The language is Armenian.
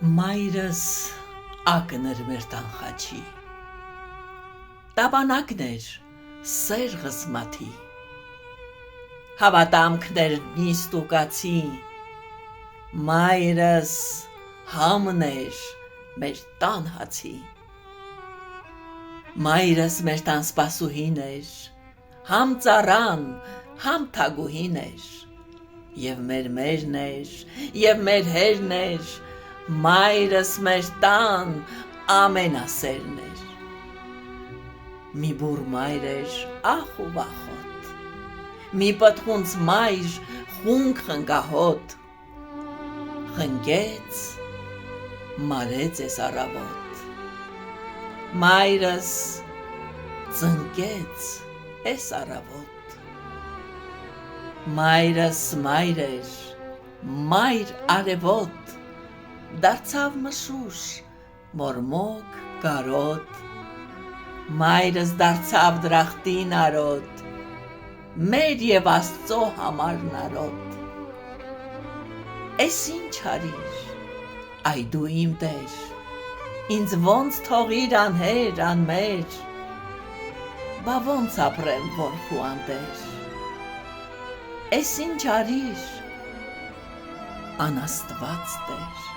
Մայրս ակն էր մեր տան խաչի, տաբանակներ սեր ғզմաթի, հավատամքներ նիստ ու կացի, մայրս համն էր մեր տան հացի, մայրս մեր տան սպասուհին էր, համ ծառան, համ թագուհին էր, և մեր մերն էր, և մեր հերն էր, մայրս մեր տան ամենասերն էր, մի բուռ մայր էր ախ ու վախոտ, մի պտղունց մայր խունգ խնկահոտ, խնկեց, մարեց էս առավոտ, մայրս ծնկեց էս առավոտ, մայրս մայր էր, մայր արևոտ, դարձավ մշուշ, մորմոք, կարոտ, մայրս դարձավ դրախտին արոտ, մեր և Աստծո համարն արոտ, էս ինչ արիր, այ դու իմ տեր, ինձ ոնց թողիր անհեր, անմեր, բա ոնց ապրեմ որդու անտեր, էս ինչ արիր, անաստված Տեր։